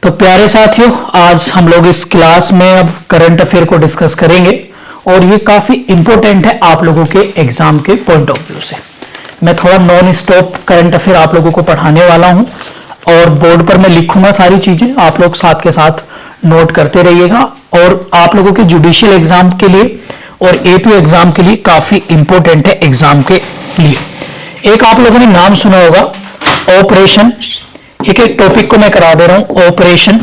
तो प्यारे साथियों, आज हम लोग इस क्लास में अब करंट अफेयर को डिस्कस करेंगे और ये काफी इंपॉर्टेंट है आप लोगों के एग्जाम के पॉइंट ऑफ व्यू से। मैं थोड़ा नॉन स्टॉप करंट अफेयर आप लोगों को पढ़ाने वाला हूं और बोर्ड पर मैं लिखूंगा सारी चीजें, आप लोग साथ के साथ नोट करते रहिएगा। और आप लोगों के जुडिशियल एग्जाम के लिए और एपी एग्जाम के लिए काफी इंपॉर्टेंट है एग्जाम के लिए। एक आप लोगों ने नाम सुना होगा ऑपरेशन, एक टॉपिक को मैं करा दे रहा हूं, operation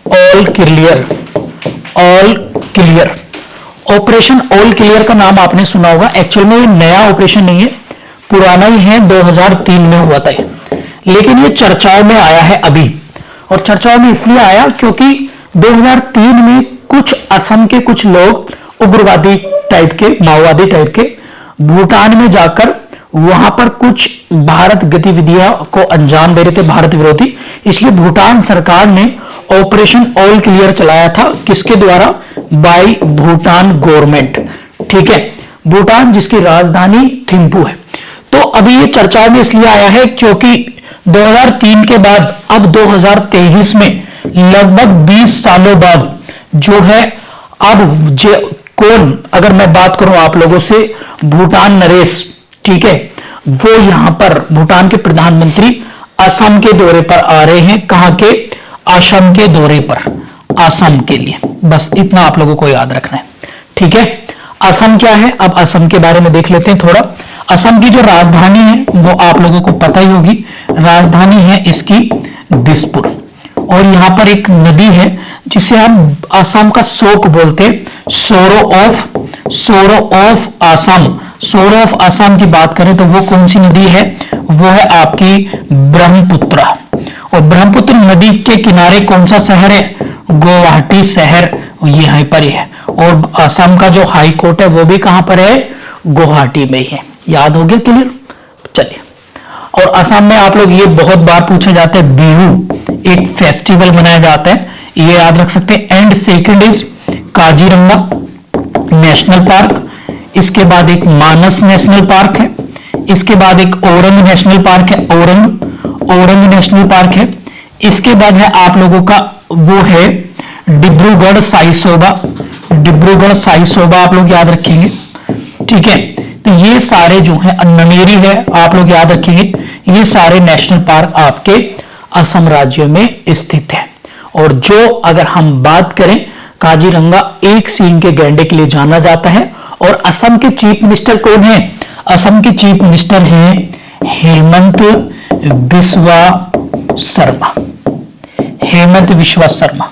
all clear. Operation all clear का नाम आपने सुना होगा। एक्चुअल में ये नया ऑपरेशन नहीं है, पुराना ही है, 2003 में हुआ था, लेकिन ये चर्चाओं में आया है अभी। और चर्चाओं में इसलिए आया क्योंकि 2003 में कुछ असम के कुछ लोग उग्रवादी टाइप के, माओवादी टाइप के, भूटान में जाकर वहां पर कुछ भारत गतिविधियों को अंजाम दे रहे थे, भारत विरोधी। इसलिए भूटान सरकार ने ऑपरेशन ऑल क्लियर चलाया था। किसके द्वारा? By Bhutan government. ठीक है, भूटान जिसकी राजधानी थिम्पू है। तो अभी ये चर्चाओं में इसलिए आया है क्योंकि 2003 के बाद अब 2023 में लगभग 20 सालों बाद जो है अब कौन, अगर मैं बात करूं आप लोगों से, भूटान नरेश, ठीक है, वो यहां पर भूटान के प्रधानमंत्री असम के दौरे पर आ रहे हैं। कहां के? असम के दौरे पर, असम के लिए। बस इतना आप लोगों को याद रखना है। ठीक है, असम क्या है अब असम के बारे में देख लेते हैं थोड़ा। असम की जो राजधानी है वो आप लोगों को पता ही होगी, राजधानी है इसकी दिसपुर। और यहां पर एक नदी है जिसे हम असम का शोक बोलते हैं, सोरो ऑफ असम। सोरो ऑफ असम की बात करें तो वो कौन सी नदी है? वो है आपकी ब्रह्मपुत्र। और ब्रह्मपुत्र नदी के किनारे कौन सा शहर है? गुवाहाटी शहर यहीं पर ही है। और असम का जो हाई कोर्ट है वो भी कहां पर है? गुवाहाटी में ही है। याद हो गया? क्लियर? चलिए। और असम में आप लोग ये बहुत बार पूछे जाते हैं, बिहू एक फेस्टिवल मनाया जाता है, ये याद रख सकते हैं। And second is Kaziranga national park, इसके बाद एक मानस नेशनल पार्क है, इसके बाद एक औरंग नेशनल पार्क है, औरंग नेशनल पार्क है। इसके बाद है आप लोगों का वो है डिब्रूगढ़ साइसोबा, डिब्रूगढ़ साइसोबा आप लोग याद रखेंगे। ठीक है, तो ये सारे जो है, नमेरी है आप लोग याद रखेंगे, ये सारे नेशनल पार्क आपके असम राज्य में स्थित है। और जो अगर हम बात करें, काजीरंगा एक सींग के गैंडे के लिए जाना जाता है। और असम के चीफ मिनिस्टर कौन है? असम के चीफ मिनिस्टर हैं हेमंत बिस्वा शर्मा, हेमंत बिस्वा शर्मा।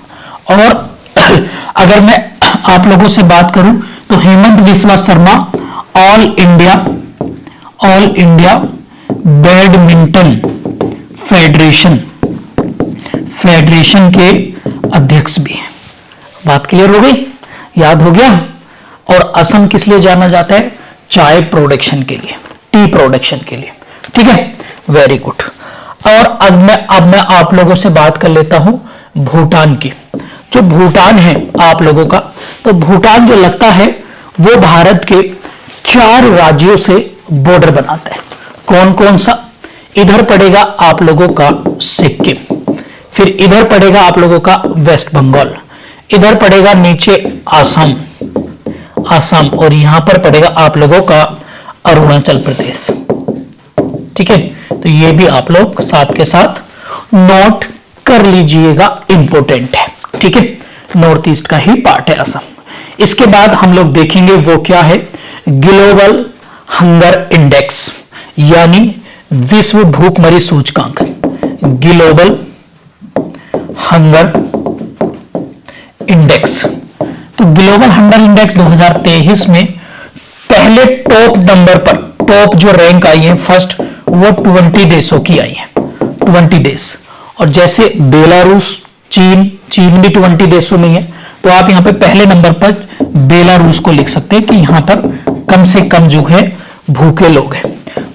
और अगर मैं आप लोगों से बात करूं तो Hemant Biswa Sharma all India badminton federation के अध्यक्ष भी हैं। बात क्लियर हो गई? याद हो गया? और असम किस लिए जाना जाता है? चाय प्रोडक्शन के लिए, टी प्रोडक्शन के लिए। ठीक है, वेरी गुड। और अब मैं आप लोगों से बात कर लेता हूं भूटान की। जो भूटान है आप लोगों का, तो भूटान जो लगता है वो भारत के 4 राज्यों से बॉर्डर बनाता है। कौन कौन सा? इधर पड़ेगा आप लोगों का सिक्किम, फिर इधर पड़ेगा आप लोगों का वेस्ट बंगाल, इधर पड़ेगा नीचे असम, और यहां पर पड़ेगा आप लोगों का अरुणाचल प्रदेश। ठीक है, तो ये भी आप लोग साथ के साथ नोट कर लीजिएगा, इंपॉर्टेंट है। ठीक है, नॉर्थ ईस्ट का ही पार्ट है असम। इसके बाद हम लोग देखेंगे वो क्या है, ग्लोबल हंगर इंडेक्स, यानी विश्व भूखमरी सूचकांक, ग्लोबल हंगर इंडेक्स। तो ग्लोबल हंगर इंडेक्स 2023 में पहले टॉप नंबर पर, टॉप जो रैंक आई है फर्स्ट, वो 20 देशों की आई है, 20 देश। और जैसे बेलारूस, चीन भी 20 देशों में है, तो आप यहां पे पहले नंबर पर बेलारूस को लिख सकते हैं कि यहां पर कम से कम जो है भूखे लोग हैं।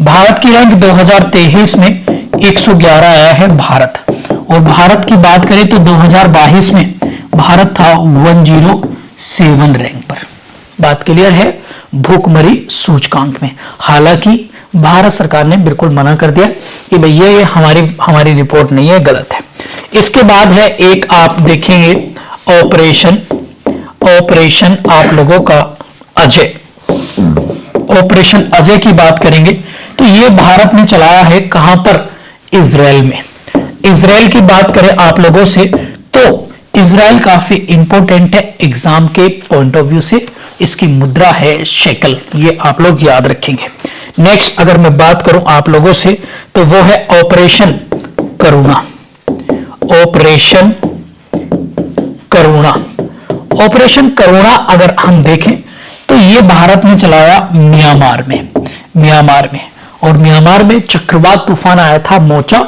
भारत की रैंक 2023 में 111 आया है भारत। और भारत की बात करें तो 2022 में भारत था 107 रैंक पर। बात क्लियर है भूखमरी सूचकांक में। हालांकि भारत सरकार ने बिल्कुल मना कर दिया कि भैया ये हमारी रिपोर्ट नहीं है, गलत है। इसके बाद है एक आप देखेंगे ऑपरेशन आप लोगों का अजय। ऑपरेशन अजय की बात करेंगे तो ये भारत ने चलाया है कहां पर, इजराइल में। इजराइल की बात करें आप लोगों से तो इजराइल काफी इंपॉर्टेंट है एग्जाम के पॉइंट ऑफ व्यू से। इसकी मुद्रा है शेकल, ये आप लोग याद रखेंगे। नेक्स्ट अगर मैं बात करूं आप लोगों से तो वो है ऑपरेशन करुणा। ऑपरेशन करुणा, ऑपरेशन करुणा अगर हम देखें तो ये भारत ने चलाया म्यांमार में। और म्यांमार में चक्रवात तूफान आया था मोचा,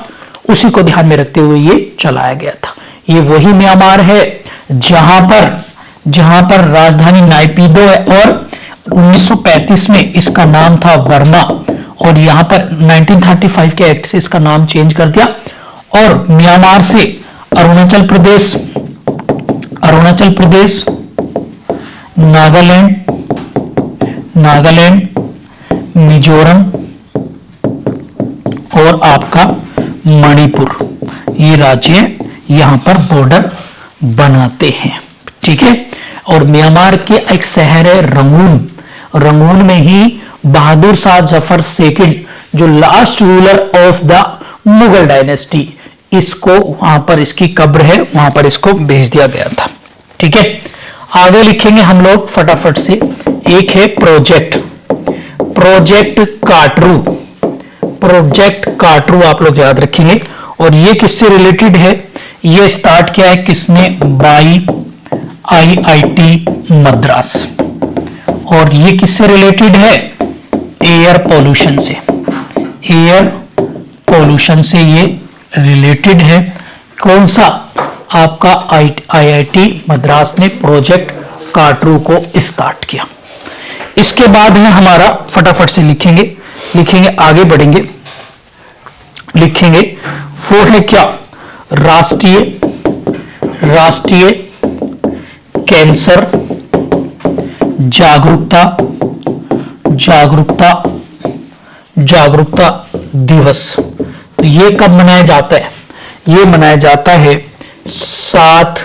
उसी को ध्यान में रखते हुए ये चलाया गया था। ये वही म्यांमार है जहां पर राजधानी नायपीदो है और 1935 में इसका नाम था बर्मा और यहां पर 1935 के एक्ट से इसका नाम चेंज कर दिया। और म्यांमार से अरुणाचल प्रदेश, नागालैंड, मिजोरम और आपका मणिपुर, ये राज्य यहां पर बॉर्डर बनाते हैं, ठीक है। और म्यांमार के एक शहर है रंगून में ही बहादुर शाह जफर सेकंड, जो last ruler of the Mughal dynasty, इसको वहां पर इसकी कब्र है, वहां पर इसको भेज दिया गया था, ठीक है। आगे लिखेंगे हम लोग फटाफट से। एक है प्रोजेक्ट काटरू आप लोग याद रखेंगे। और ये किससे रिलेटेड है, ये स्टार्ट किया है किसने, बाई IIT मद्रास। और ये किससे रिलेटेड है, एयर पोल्यूशन से ये रिलेटेड है। कौन सा, आपका IIT मद्रास ने प्रोजेक्ट काटरू को स्टार्ट किया। इसके बाद है हमारा, फटाफट से लिखेंगे आगे बढ़ेंगे, लिखेंगे वो है क्या, राष्ट्रीय कैंसर जागरूकता दिवस। तो ये कब मनाया जाता है, ये मनाया जाता है 7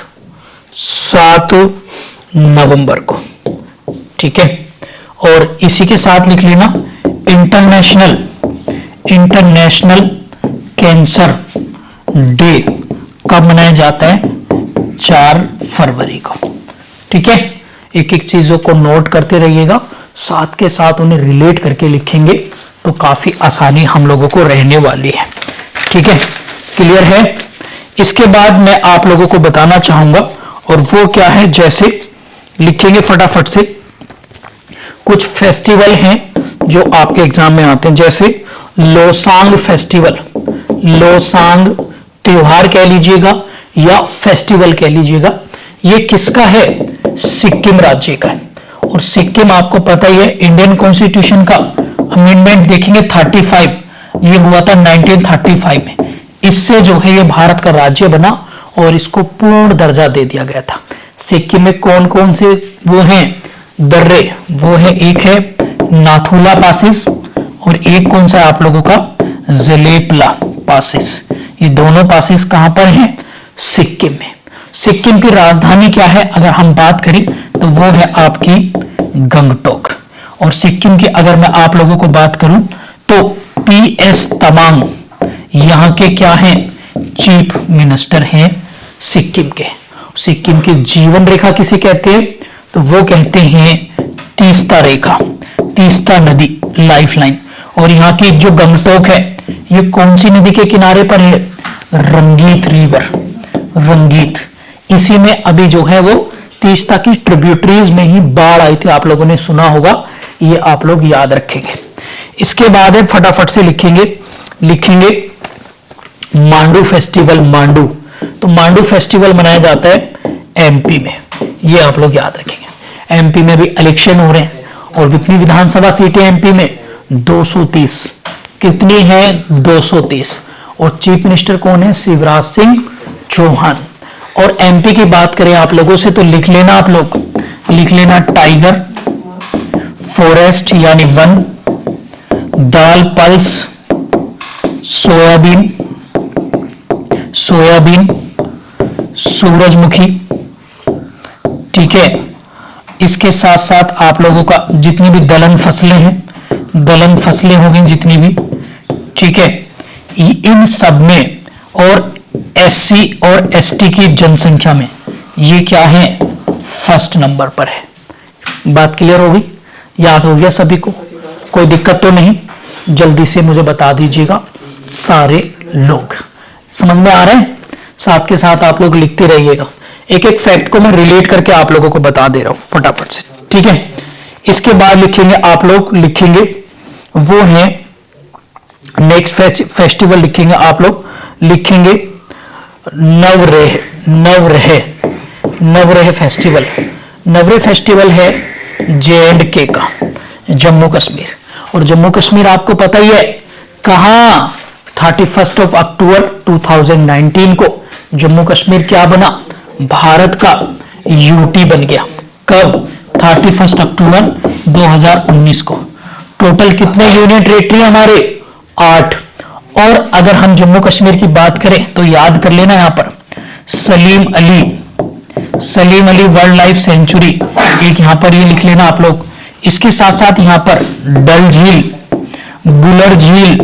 नवंबर को, ठीक है। और इसी के साथ लिख लेना इंटरनेशनल कैंसर डे कब मनाया जाता है, 4 फरवरी को, ठीक है। एक एक चीजों को नोट करते रहिएगा, साथ के साथ उन्हें रिलेट करके लिखेंगे तो काफी आसानी हम लोगों को रहने वाली है, ठीक है। क्लियर है। इसके बाद मैं आप लोगों को बताना चाहूंगा और वो क्या है, जैसे लिखेंगे फटाफट से, कुछ फेस्टिवल हैं जो आपके एग्जाम में आते हैं, जैसे लोसांग फेस्टिवल, लोसांग त्योहार कह लीजिएगा या फेस्टिवल कह लीजिएगा। ये किसका है, सिक्किम राज्य का है। और सिक्किम आपको पता ही है, इंडियन कॉन्स्टिट्यूशन का अमेंडमेंट देखेंगे 35, ये हुआ था 1935 में। इससे जो है ये भारत का राज्य बना और इसको पूर्ण दर्जा दे दिया गया था। सिक्किम में कौन कौन से वो हैं दर्रे, वो है, एक है नाथुला पासिस और एक कौन सा आप लोगों का, जलेपला पासिस। ये दोनों पासिस कहां पर हैं, सिक्किम में। सिक्किम की राजधानी क्या है अगर हम बात करें तो वो है आपकी गंगटोक। और सिक्किम की अगर मैं आप लोगों को बात करूं तो PS तमांग यहां के क्या हैं, चीफ मिनिस्टर हैं सिक्किम के। सिक्किम की जीवन रेखा किसे कहते हैं, तो वो कहते हैं तीस्ता रेखा, तीस्ता नदी, लाइफलाइन। और यहाँ की जो गंगटोक है ये कौन सी नदी के किनारे पर है, रंगीत रिवर, रंगीत। इसी में अभी जो है वो तीस्ता की ट्रिब्यूटरीज में ही बाढ़ आई थी, आप लोगों ने सुना होगा, ये आप लोग याद रखेंगे। इसके बाद है फटाफट से लिखेंगे मांडू फेस्टिवल। तो मांडू फेस्टिवल मनाया जाता है MP में, ये आप लोग याद रखेंगे। MP में भी इलेक्शन हो रहे हैं और कितनी विधानसभा सीटें MP में, 230। कितनी है, 230। और चीफ मिनिस्टर कौन है, शिवराज सिंह चौहान। और MP की बात करें आप लोगों से तो लिख लेना, आप लोग लिख लेना टाइगर फॉरेस्ट यानी वन, दाल पल्स, सोयाबीन, सूरजमुखी। ठीक है, इसके साथ साथ आप लोगों का जितनी भी दलहन फसलें हैं, दलहन फसलें हो गई जितनी भी, ठीक है, इन सब में और एससी और एसटी की जनसंख्या में ये क्या है, फर्स्ट नंबर पर है। बात क्लियर हो गई, याद हो गया सभी को, कोई दिक्कत तो नहीं? जल्दी से मुझे बता दीजिएगा सारे लोग, समझ में आ रहे हैं? साथ के साथ आप लोग लिखते रहिएगा, एक एक फैक्ट को मैं रिलेट करके आप लोगों को बता दे रहा हूं फटाफट से, ठीक है। इसके बाद लिखेंगे आप लोग, लिखेंगे वो है नेक्स्ट फेस्टिवल, लिखेंगे आप लोग, लिखेंगे नवरेह, नवरेह फेस्टिवल। नवरेह फेस्टिवल है J&K का, जम्मू कश्मीर। और जम्मू कश्मीर आपको पता ही है कहां, 31 अक्टूबर 2019 को जम्मू कश्मीर क्या बना, भारत का यूटी बन गया। कब? 31 अक्टूबर 2019 को। टोटल कितने यूनियन टेरिटरी हमारे? 8। और अगर हम जम्मू कश्मीर की बात करें तो याद कर लेना, यहां पर Salim Ali world life sanctuary, एक यहां पर ये लिख लेना आप लोग। इसके साथ साथ यहां पर डल झील, बुलर झील,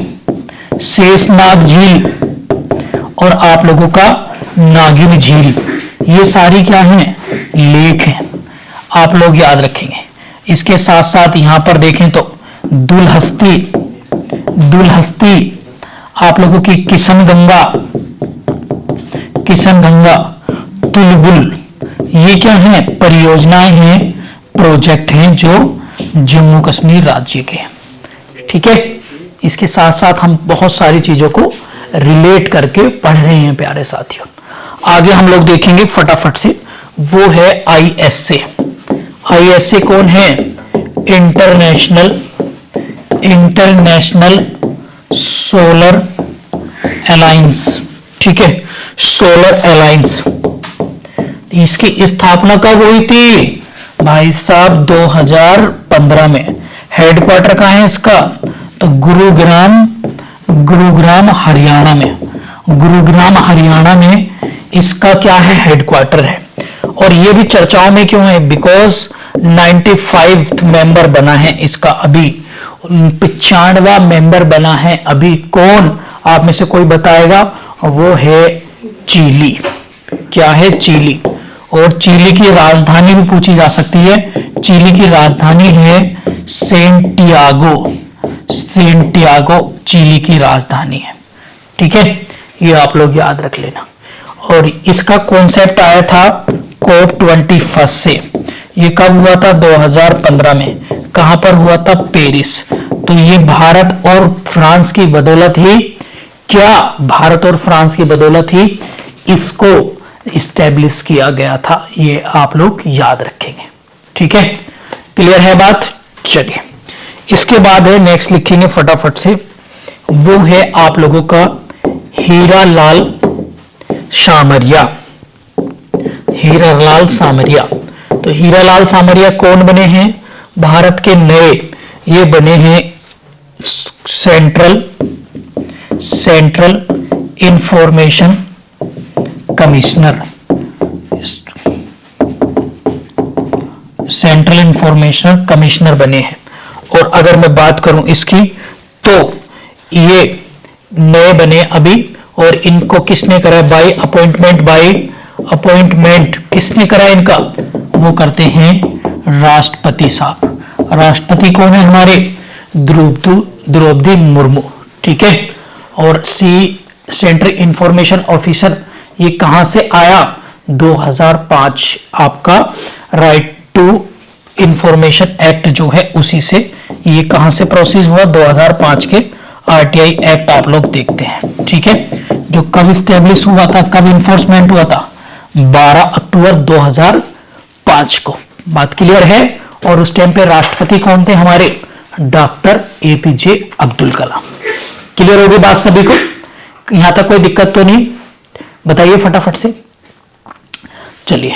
शेषनाग झील और आप लोगों का नागिन झील, ये सारी क्या हैं, लेक हैं, आप लोग याद रखेंगे। इसके साथ साथ यहां पर देखें तो दुलहस्ती आप लोगों की, किशन गंगा, तुलबुल, ये क्या है, परियोजनाएं हैं, प्रोजेक्ट हैं जो जम्मू कश्मीर राज्य के, ठीक है। इसके साथ साथ हम बहुत सारी चीजों को रिलेट करके पढ़ रहे हैं प्यारे साथियों। आगे हम लोग देखेंगे फटाफट से, वो है ISA। ISA कौन है? इंटरनेशनल सोलर अलायंस, ठीक है, सोलर अलायंस। इसकी स्थापना कब हुई थी भाई साहब? 2015 में। हेडक्वार्टर कहां है इसका? तो गुरुग्राम हरियाणा में, गुरुग्राम हरियाणा में इसका क्या है, हेडक्वार्टर है। और ये भी चर्चाओं में क्यों है? बिकॉज 95 मेंबर बना है इसका अभी, 95वां मेंबर बना है अभी। कौन? आप में से कोई बताएगा? वो है चिली। क्या है? चिली। और चिली की राजधानी भी पूछी जा सकती है। चिली की राजधानी है सेंटियागो चिली की राजधानी है, ठीक है, ये आप लोग याद रख लेना। और इसका कॉन्सेप्ट आया था COP21 से। ये कब हुआ था? 2015 में। कहां पर हुआ था? पेरिस। तो ये भारत और फ्रांस की बदौलत ही, क्या भारत और फ्रांस की बदौलत ही इसको इस्टेब्लिश किया गया था, ये आप लोग याद रखेंगे, ठीक है। क्लियर है बात? चलिए, इसके बाद है नेक्स्ट, लिखेंगे फटाफट से, वो है आप लोगों का हीरालाल सामरिया। तो हीरालाल सामरिया कौन बने हैं? भारत के नए, ये बने हैं central information commissioner. Central information commissioner बने हैं। और अगर मैं बात करूं इसकी, तो ये नए बने अभी, और इनको किसने करा? बाय अपॉइंटमेंट किसने करा इनका? वो करते हैं राष्ट्रपति साहब। राष्ट्रपति कौन है हमारे? द्रौपदी मुर्मू, ठीक है। और सेंट्रल इंफॉर्मेशन ऑफिसर, ये कहां से आया? 2005, आपका राइट टू इंफॉर्मेशन एक्ट जो है उसी से, ये कहां से प्रोसेस हुआ? 2005 के RTI एक्ट आप लोग देखते हैं, ठीक है, जो कब स्टेब्लिश हुआ था, कब इंफोर्समेंट हुआ था? 12 अक्टूबर 2005 को। बात क्लियर है? और उस टाइम पे राष्ट्रपति कौन थे हमारे? Doctor APJ Abdul Kalam. Clear होगी बात सभी को? यहां तक कोई दिक्कत तो नहीं? बताइए फटाफट से। चलिए,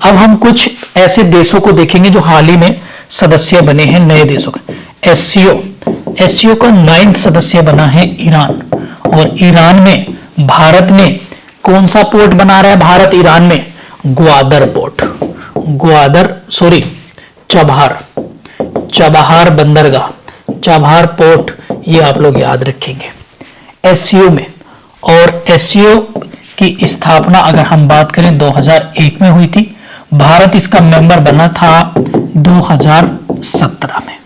अब हम कुछ ऐसे देशों को देखेंगे जो हाल ही में सदस्य बने हैं, नए देशों के। एससीओ का 9th सदस्य बना है ईरान। और ईरान में भारत ने कौन सा पोर्ट बना रहा है? भारत ईरान में ग्वादर पोर्ट, चबहार बंदरगाह, चबहार पोर्ट, ये आप लोग याद रखेंगे एससीओ में। और एससीओ की स्थापना अगर हम बात करें 2001 में हुई थी। भारत इसका मेंबर बना था 2017 में,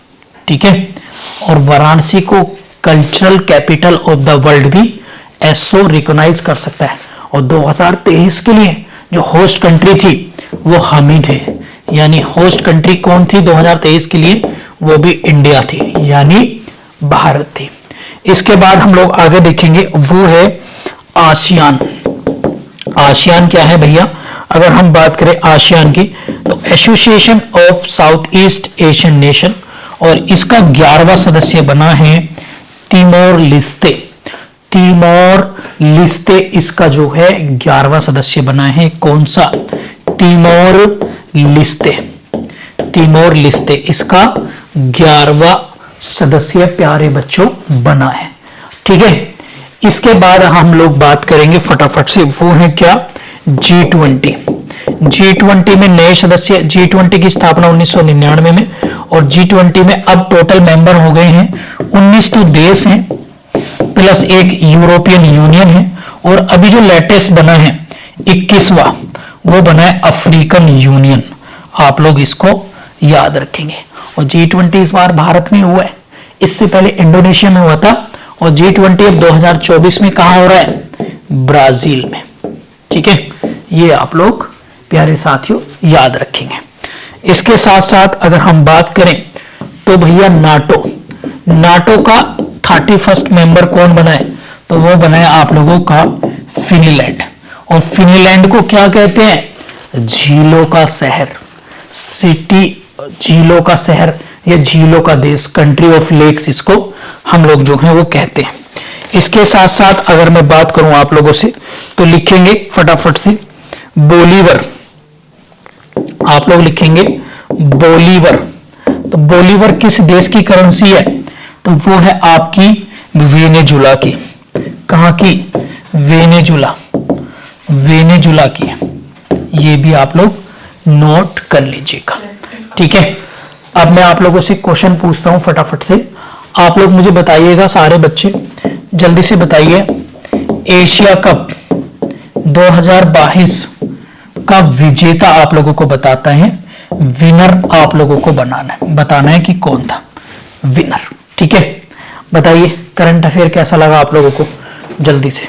ठीक है। और वाराणसी को cultural capital of the world भी एसओ रिकॉग्नाइज कर सकता है। और 2023 के लिए जो होस्ट कंट्री थी वो हम ही थे, यानी होस्ट कंट्री कौन थी 2023 के लिए? वो भी इंडिया थी, यानी भारत थी। इसके बाद हम लोग आगे देखेंगे, वो है आसियान। आसियान क्या है भैया? अगर हम बात करें आसियान की तो association of south east Asian nation, और इसका 11वां सदस्य बना है तिमोर लिस्ते इसका जो है 11वां सदस्य बना है। कौन सा? तिमोर लिस्ते इसका 11वां सदस्य प्यारे बच्चों बना है, ठीक है। इसके बाद हम लोग बात करेंगे फटाफट से, वो है क्या? G20 में नए सदस्य। G20 की स्थापना 1999 में, और G20 में अब टोटल मेंबर हो गए हैं 19 तो देश हैं प्लस एक यूरोपियन यूनियन है। और अभी जो लेटेस्ट बना है 21वां, वो बना है अफ्रीकन यूनियन। आप लोग इसको याद रखेंगे। और G20 इस बार भारत में हुआ है, इससे पहले इंडोनेशिया में हुआ था। और G20 अब 2024 में कहां हो रहा है? ब्राजील में, ठीक है। ये आप लोग प्यारे साथियों याद रखेंगे। इसके साथ साथ अगर हम बात करें तो भैया नाटो का 31st मेंबर कौन बना है? तो वो बना है आप लोगों का फिनलैंड। और फिनलैंड को क्या कहते हैं? झीलों का शहर, झीलों का शहर या झीलों का देश, कंट्री ऑफ लेक्स इसको हम लोग जो है वो कहते हैं। इसके साथ साथ अगर मैं बात करूं आप लोगों से तो लिखेंगे फटाफट से बोलीवर। आप लोग लिखेंगे बोलीवर। तो बोलीवर किस देश की करेंसी है? तो वो है आपकी वेनेजुला की। कहां की? वेनेजुला की। ये भी आप लोग नोट कर लीजिएगा, ठीक है। अब मैं आप लोगों से क्वेश्चन पूछता हूं फटाफट से, आप लोग मुझे बताइएगा, सारे बच्चे जल्दी से बताइए। एशिया कप 2022 का विजेता आप लोगों को बताता है, विनर आप लोगों को बताना है कि कौन था विनर, ठीक है। बताइए करंट अफेयर कैसा लगा आप लोगों को, जल्दी से।